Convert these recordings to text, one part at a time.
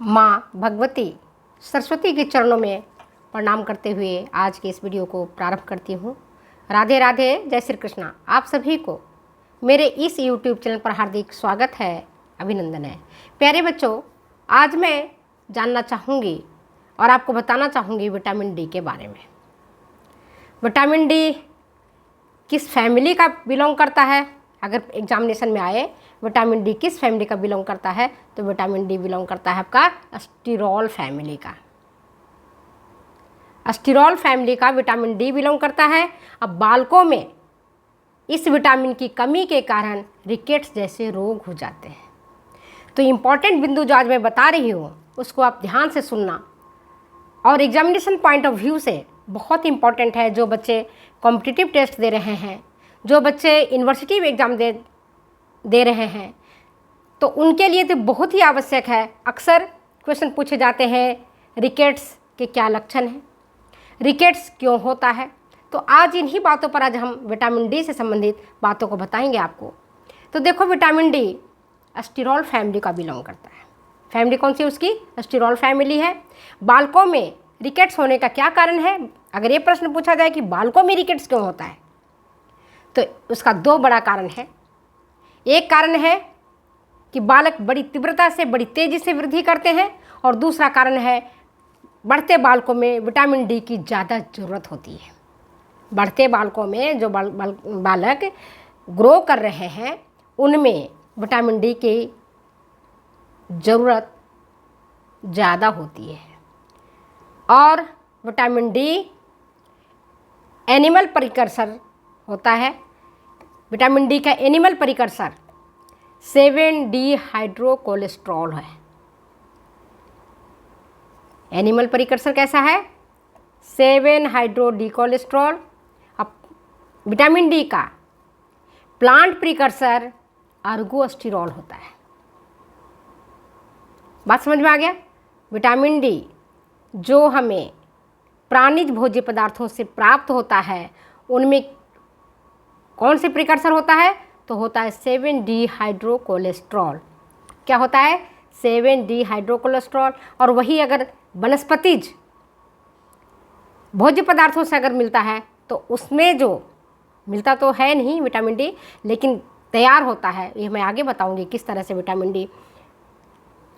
माँ भगवती सरस्वती के चरणों में प्रणाम करते हुए आज के इस वीडियो को प्रारंभ करती हूँ। राधे राधे, जय श्री कृष्णा। आप सभी को मेरे इस YouTube चैनल पर हार्दिक स्वागत है, अभिनंदन है। प्यारे बच्चों, आज मैं जानना चाहूँगी और आपको बताना चाहूँगी विटामिन डी के बारे में। विटामिन डी किस फैमिली का बिलोंग करता है? अगर एग्जामिनेशन में आए विटामिन डी किस फैमिली का बिलोंग करता है, तो विटामिन डी बिलोंग करता है आपका स्टीरॉल फैमिली का। स्टीरॉल फैमिली का विटामिन डी बिलोंग करता है। अब बालकों में इस विटामिन की कमी के कारण रिकेट्स जैसे रोग हो जाते हैं। तो इम्पॉर्टेंट बिंदु जो आज मैं बता रही हूँ उसको आप ध्यान से सुनना, और एग्जामिनेशन पॉइंट ऑफ व्यू से बहुत इंपॉर्टेंट है। जो बच्चे कॉम्पिटिटिव टेस्ट दे रहे हैं, जो बच्चे यूनिवर्सिटी में एग्ज़ाम दे रहे हैं, तो उनके लिए तो बहुत ही आवश्यक है। अक्सर क्वेश्चन पूछे जाते हैं, रिकेट्स के क्या लक्षण हैं, रिकेट्स क्यों होता है। तो आज इन्हीं बातों पर आज हम विटामिन डी से संबंधित बातों को बताएंगे आपको। तो देखो, विटामिन डी स्टीरॉल फैमिली का बिलोंग करता है। फैमिली कौन सी? उसकी स्टीरॉल फैमिली है। बालकों में रिकेट्स होने का क्या कारण है? अगर ये प्रश्न पूछा जाए कि बालकों में रिकेट्स क्यों होता है, तो उसका दो बड़ा कारण है। एक कारण है कि बालक बड़ी तीव्रता से, बड़ी तेज़ी से वृद्धि करते हैं, और दूसरा कारण है बढ़ते बालकों में विटामिन डी की ज़्यादा ज़रूरत होती है। बढ़ते बालकों में जो बालक ग्रो कर रहे हैं, उनमें विटामिन डी की ज़रूरत ज़्यादा होती है। और विटामिन डी एनिमल प्रिकर्सर होता है। विटामिन डी का एनिमल प्रिकर्सर 7-डी हाइड्रोकोलेस्ट्रॉल है। एनिमल प्रिकर्सर कैसा है? 7-हाइड्रो-डी कोलेस्ट्रॉल। अब विटामिन डी का प्लांट प्रिकर्सर अर्गोस्टिरॉल होता है। बात समझ में आ गया? विटामिन डी जो हमें प्राणिज भोज्य पदार्थों से प्राप्त होता है, उनमें कौन से प्रिकर्सर होता है? तो होता है 7-डी हाइड्रोकोलेस्ट्रॉल। क्या होता है? 7-डी हाइड्रोकोलेस्ट्रॉल। और वही अगर वनस्पतिज भोज्य पदार्थों से अगर मिलता है, तो उसमें जो मिलता तो है नहीं विटामिन डी, लेकिन तैयार होता है। ये मैं आगे बताऊंगी किस तरह से विटामिन डी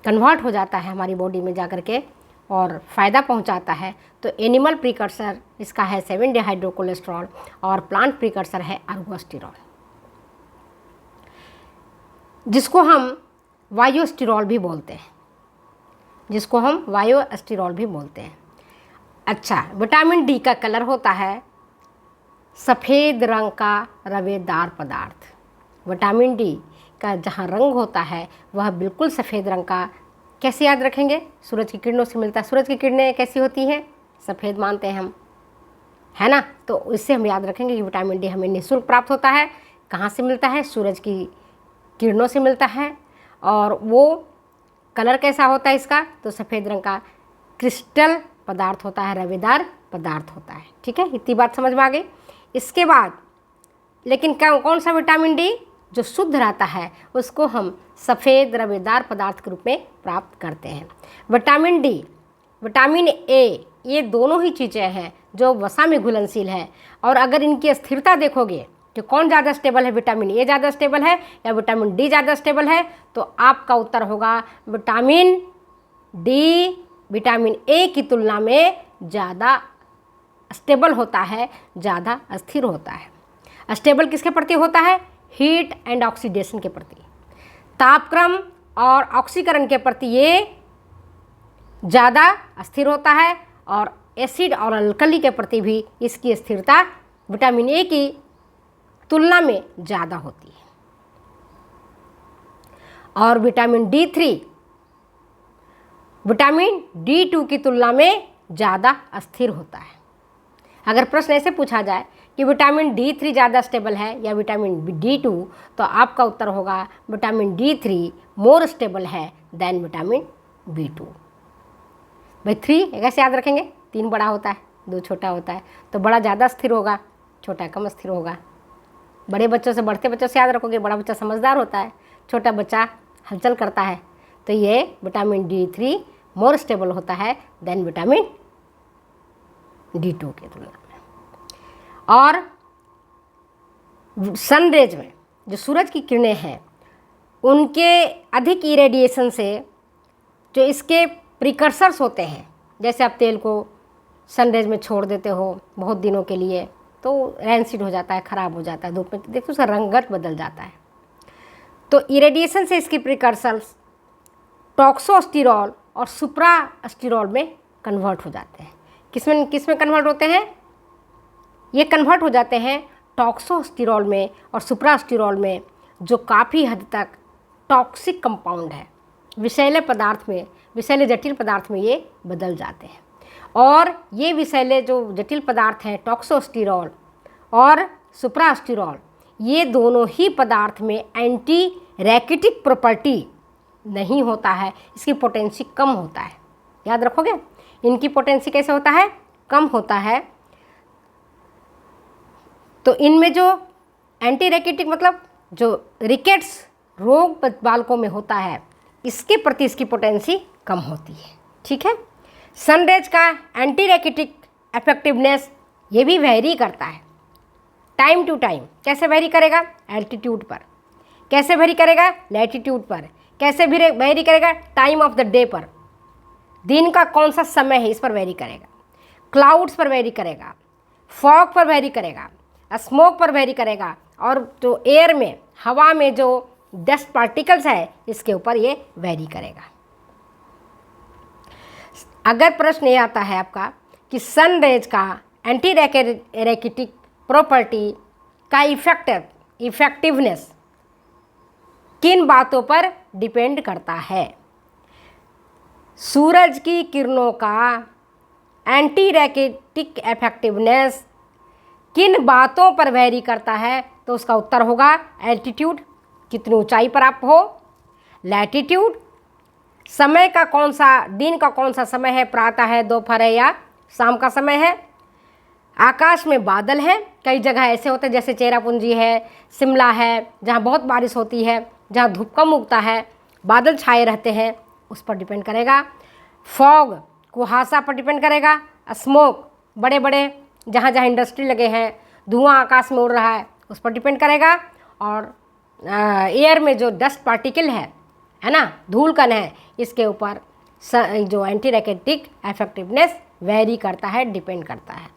कन्वर्ट हो जाता है हमारी बॉडी में जाकर के और फ़ायदा पहुंचाता है। तो एनिमल प्रिकर्सर इसका है 7-डी हाइड्रोकोलेस्ट्रॉल, और प्लांट प्रिकर्सर है अर्गोस्टिरॉल, जिसको हम वायोस्टिरॉल भी बोलते हैं। अच्छा, विटामिन डी का कलर होता है सफ़ेद रंग का रवेदार पदार्थ। विटामिन डी का जहाँ रंग होता है वह बिल्कुल सफ़ेद रंग का। कैसे याद रखेंगे? सूरज की किरणों से मिलता है। सूरज की किरणें कैसी होती हैं? सफ़ेद मानते हैं हम, है ना? तो इससे हम याद रखेंगे कि विटामिन डी हमें निःशुल्क प्राप्त होता है। कहाँ से मिलता है? सूरज की किरणों से मिलता है। और वो कलर कैसा होता है इसका? तो सफ़ेद रंग का क्रिस्टल पदार्थ होता है, रवेदार पदार्थ होता है। ठीक है, इतनी बात समझ में आ गई। इसके बाद लेकिन कौन सा विटामिन डी जो शुद्ध रहता है, उसको हम सफ़ेद रवेदार पदार्थ के रूप में प्राप्त करते हैं। विटामिन डी, विटामिन ए, ये दोनों ही चीज़ें हैं जो वसा में घुलनशील है। और अगर इनकी स्थिरता देखोगे कि कौन ज़्यादा स्टेबल है, विटामिन ए ज़्यादा स्टेबल है या विटामिन डी ज़्यादा स्टेबल है, तो आपका उत्तर होगा विटामिन डी विटामिन ए की तुलना में ज़्यादा स्टेबल होता है, ज़्यादा अस्थिर होता है। स्टेबल किसके प्रति होता है? हीट एंड ऑक्सीडेशन के प्रति, तापक्रम और ऑक्सीकरण के प्रति ये ज़्यादा अस्थिर होता है। और एसिड और अल्कली के प्रति भी इसकी स्थिरता विटामिन ए की तुलना में ज़्यादा होती है। और विटामिन D3 विटामिन D2 की तुलना में ज़्यादा अस्थिर होता है। अगर प्रश्न ऐसे पूछा जाए कि विटामिन D3 ज़्यादा स्टेबल है या विटामिन D2, तो आपका उत्तर होगा विटामिन D3 मोर स्टेबल है देन विटामिन B2। भाई 3 कैसे याद रखेंगे? 3 बड़ा होता है, 2 छोटा होता है, तो बड़ा ज़्यादा स्थिर होगा, छोटा कम स्थिर होगा। बड़े बच्चों से, बढ़ते बच्चों से याद रखोगे, बड़ा बच्चा समझदार होता है, छोटा बच्चा हलचल करता है। तो ये विटामिन D3 मोर स्टेबल होता है देन विटामिन D2 की तुलना में। और सन रेज में जो सूरज की किरणें हैं उनके अधिक इरेडिएशन से जो इसके प्रिकर्सर्स होते हैं, जैसे आप तेल को सनरेज में छोड़ देते हो बहुत दिनों के लिए तो रैंसिड हो जाता है, ख़राब हो जाता है, धूप में देखो उसका रंगत बदल जाता है। तो इरेडिएशन से इसके प्रिकर्सर्स टॉक्सोस्टिरॉल और सुप्रास्टिरॉल में कन्वर्ट हो जाते हैं। किस में कन्वर्ट होते हैं? ये कन्वर्ट हो जाते हैं टॉक्सोस्टिरॉल में और सुप्रास्टिरॉल में, जो काफ़ी हद तक टॉक्सिक कंपाउंड है, विषैले पदार्थ में, विषैले जटिल पदार्थ में ये बदल जाते हैं। और ये विषैले जो जटिल पदार्थ हैं टॉक्सोस्टिरॉल और सुप्रास्टिरॉल, ये दोनों ही पदार्थ में एंटी रैकेटिक प्रॉपर्टी नहीं होता है, इसकी पोटेंसी कम होता है। याद रखोगे, इनकी पोटेंसी कैसे होता है? कम होता है। तो इनमें जो एंटी रैकेटिक मतलब जो रिकेट्स रोग बालकों में होता है, इसके प्रति इसकी पोटेंसी कम होती है। ठीक है। सनरेज का एंटी रैकेटिक इफेक्टिवनेस ये भी वेरी करता है टाइम टू टाइम। कैसे वेरी करेगा? एल्टीट्यूड पर। कैसे वेरी करेगा? लैटिट्यूड पर। कैसे भी वेरी करेगा? टाइम ऑफ द डे पर, दिन का कौन सा समय है इस पर वेरी करेगा। क्लाउड्स पर वेरी करेगा, फॉग पर वेरी करेगा, स्मोक पर वेरी करेगा, और जो एयर में, हवा में जो डस्ट पार्टिकल्स है इसके ऊपर ये वेरी करेगा। अगर प्रश्न ये आता है आपका कि सन रेज का एंटी रैकेटिक प्रॉपर्टी का इफेक्टिवनेस किन बातों पर डिपेंड करता है? सूरज की किरणों का एंटी रैकेटिक इफेक्टिवनेस किन बातों पर वेरी करता है? तो उसका उत्तर होगा एल्टीट्यूड, कितनी ऊंचाई पर आप हो, लैटिट्यूड, समय का कौन सा, दिन का कौन सा समय है, प्रातः है, दोपहर है या शाम का समय है, आकाश में बादल हैं, कई जगह ऐसे होते हैं जैसे चेरापूंजी है, शिमला है, जहाँ बहुत बारिश होती है, जहाँ धूप कम उगता है, बादल छाए रहते हैं, उस पर डिपेंड करेगा। फॉग, कुहासा पर डिपेंड करेगा। स्मोक, बड़े बड़े जहाँ जहाँ इंडस्ट्री लगे हैं, धुआं आकाश में उड़ रहा है, उस पर डिपेंड करेगा। और एयर में जो डस्ट पार्टिकल है ना, धूल कण है, इसके ऊपर जो एंटी रैकेटिक इफेक्टिवनेस वेरी करता है, डिपेंड करता है।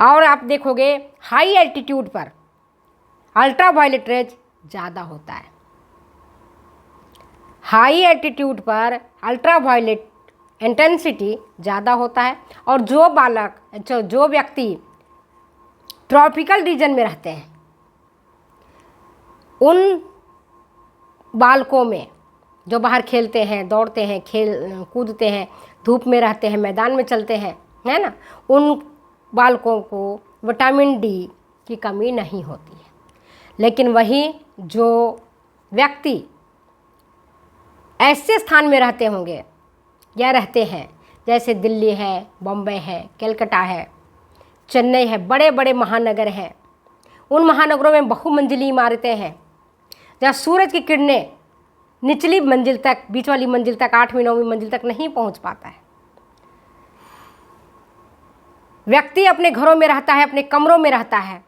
और आप देखोगे हाई एल्टीट्यूड पर अल्ट्रावायलेट रेज ज़्यादा होता है। हाई एल्टीट्यूड पर अल्ट्रावायलेट इंटेंसिटी ज़्यादा होता है। और जो बालक, जो व्यक्ति ट्रॉपिकल रीजन में रहते हैं, उन बालकों में जो बाहर खेलते हैं, दौड़ते हैं, खेल कूदते हैं, धूप में रहते हैं, मैदान में चलते हैं, है ना, उन बालकों को विटामिन डी की कमी नहीं होती है। लेकिन वहीं जो व्यक्ति ऐसे स्थान में रहते होंगे या रहते हैं जैसे दिल्ली है, बम्बई है, कलकत्ता है, चेन्नई है, बड़े बड़े महानगर हैं, उन महानगरों में बहुमंजिली इमारतें हैं जहाँ सूरज की किरणें निचली मंजिल तक, बीच वाली मंजिल तक, 8वीं 9वीं मंजिल तक नहीं पहुँच पाता है। व्यक्ति अपने घरों में रहता है, अपने कमरों में रहता है,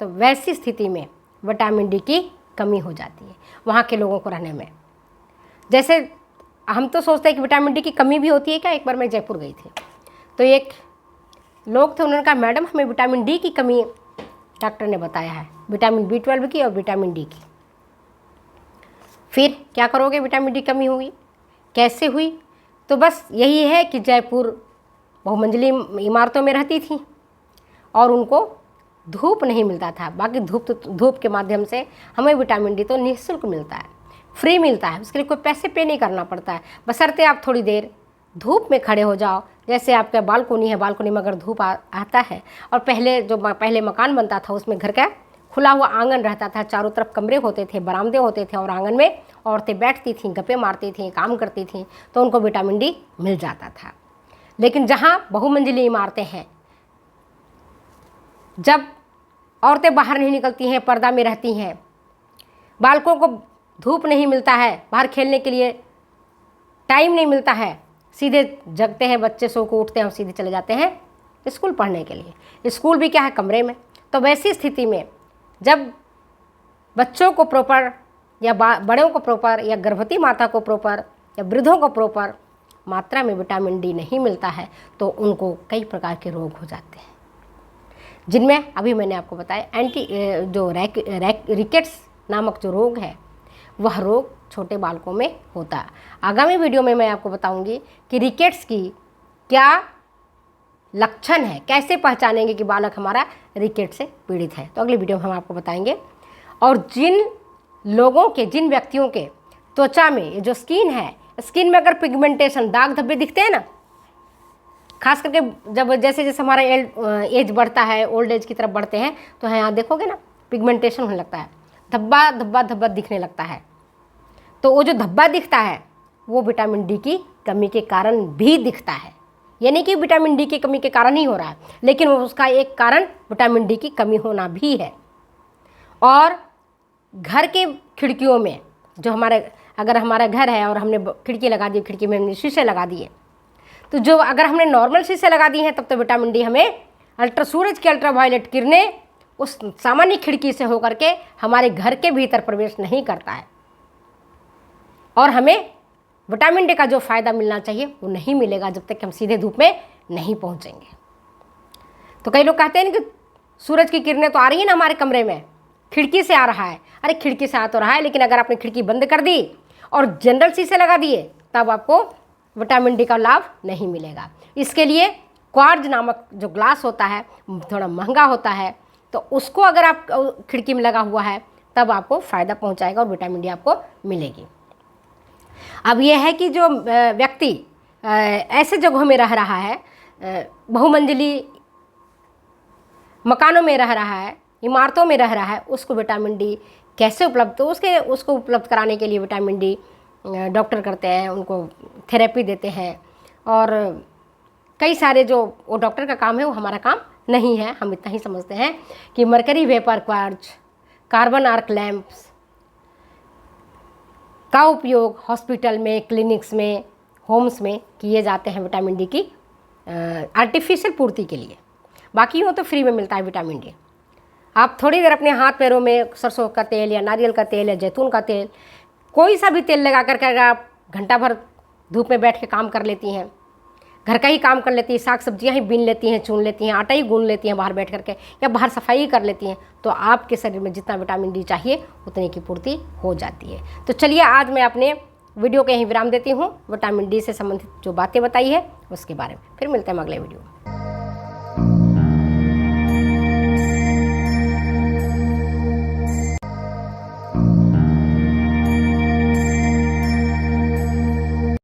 तो वैसी स्थिति में विटामिन डी की कमी हो जाती है वहाँ के लोगों को रहने में। जैसे हम तो सोचते हैं कि विटामिन डी की कमी भी होती है क्या। एक बार मैं जयपुर गई थी तो एक लोग थे, उन्होंने कहा मैडम हमें विटामिन डी की कमी डॉक्टर ने बताया है, विटामिन B12 की और विटामिन डी की। फिर क्या करोगे, विटामिन डी कमी हुई, कैसे हुई? तो बस यही है कि जयपुर बहुमंजिली इमारतों में रहती थी और उनको धूप नहीं मिलता था। बाकी धूप के माध्यम से हमें विटामिन डी तो निःशुल्क मिलता है, फ्री मिलता है, उसके लिए कोई पैसे पे नहीं करना पड़ता है, बशर्ते आप थोड़ी देर धूप में खड़े हो जाओ। जैसे आपका बालकोनी है, बालकोनी में अगर धूप आता है, और पहले मकान बनता था उसमें घर का खुला हुआ आंगन रहता था, चारों तरफ कमरे होते थे, बरामदे होते थे, और आंगन में औरतें बैठती थीं, गप्पे मारती थीं, काम करती थीं, तो उनको विटामिन डी मिल जाता था। लेकिन जहाँ बहुमंजिली इमारतें हैं, जब औरतें बाहर नहीं निकलती हैं, पर्दा में रहती हैं, बालकों को धूप नहीं मिलता है, बाहर खेलने के लिए टाइम नहीं मिलता है, सीधे जगते हैं बच्चे, सो को उठते हैं और सीधे चले जाते हैं स्कूल पढ़ने के लिए। स्कूल भी क्या है, कमरे में। तो वैसी स्थिति में जब बच्चों को प्रॉपर या बड़ों को प्रॉपर या गर्भवती माता को प्रॉपर या वृद्धों को प्रॉपर मात्रा में विटामिन डी नहीं मिलता है तो उनको कई प्रकार के रोग हो जाते हैं, जिनमें अभी मैंने आपको बताया जो रिकेट्स नामक जो रोग है वह रोग छोटे बालकों में होता है। आगामी वीडियो में मैं आपको बताऊंगी कि रिकेट्स की क्या लक्षण है, कैसे पहचानेंगे कि बालक हमारा रिकेट से पीड़ित है, तो अगली वीडियो में हम आपको बताएंगे। और जिन व्यक्तियों के त्वचा में जो स्किन है, स्किन में अगर पिगमेंटेशन, दाग धब्बे दिखते हैं ना, खास करके जब जैसे जैसे हमारा एज बढ़ता है, ओल्ड एज की तरफ बढ़ते हैं, तो यहाँ देखोगे ना पिगमेंटेशन होने लगता है, धब्बा धब्बा धब्बा दिखने लगता है। तो वो जो धब्बा दिखता है वो विटामिन डी की कमी के कारण भी दिखता है, यानी कि विटामिन डी की कमी के कारण ही हो रहा है, लेकिन वो उसका एक कारण विटामिन डी की कमी होना भी है। और घर के खिड़कियों में जो अगर हमारा घर है और हमने खिड़की लगा दी, खिड़की में हमने शीशे लगा दिए, तो जो अगर हमने नॉर्मल शीशे लगा दिए हैं तब तो विटामिन डी हमें सूरज की अल्ट्रावायलेट किरणें उस सामान्य खिड़की से होकर के हमारे घर के भीतर प्रवेश नहीं करता है, और हमें विटामिन डी का जो फ़ायदा मिलना चाहिए वो नहीं मिलेगा जब तक हम सीधे धूप में नहीं पहुंचेंगे। तो कई लोग कहते हैं कि सूरज की किरणें तो आ रही है ना हमारे कमरे में, खिड़की से आ रहा है। अरे खिड़की से आ तो रहा है, लेकिन अगर आपने खिड़की बंद कर दी और जनरल शीशे लगा दिए तब आपको विटामिन डी का लाभ नहीं मिलेगा। इसके लिए क्वार्ट्ज नामक जो ग्लास होता है थोड़ा महंगा होता है, तो उसको अगर आप खिड़की में लगा हुआ है तब आपको फ़ायदा पहुंचाएगा और विटामिन डी आपको मिलेगी। अब यह है कि जो व्यक्ति ऐसे जगहों में रह रहा है, बहुमंजिली मकानों में रह रहा है, इमारतों में रह रहा है, उसको विटामिन डी कैसे उपलब्ध, तो उसको उपलब्ध कराने के लिए विटामिन डी डॉक्टर करते हैं, उनको थेरेपी देते हैं, और कई सारे जो वो डॉक्टर का काम है वो हमारा काम नहीं है। हम इतना ही समझते हैं कि mercury vapour quartz, carbon arc lamps का उपयोग हॉस्पिटल में, क्लिनिक्स में, होम्स में किए जाते हैं विटामिन डी की आर्टिफिशियल पूर्ति के लिए। बाकी हो तो फ्री में मिलता है विटामिन डी। आप थोड़ी देर अपने हाथ पैरों में सरसों का तेल या नारियल का तेल या जैतून का तेल, कोई सा भी तेल लगा करके अगर आप घंटा भर धूप में बैठ के काम कर लेती हैं, घर का ही काम कर लेती हैं, साग सब्जियां ही बीन लेती हैं, चुन लेती हैं, आटा ही गूंद लेती हैं बाहर बैठ करके, या बाहर सफाई कर लेती हैं, तो आपके शरीर में जितना विटामिन डी चाहिए उतने की पूर्ति हो जाती है। तो चलिए आज मैं अपने वीडियो को यहीं विराम देती हूँ। विटामिन डी से संबंधित जो बातें बताई है उसके बारे में फिर मिलते हैं अगले वीडियो।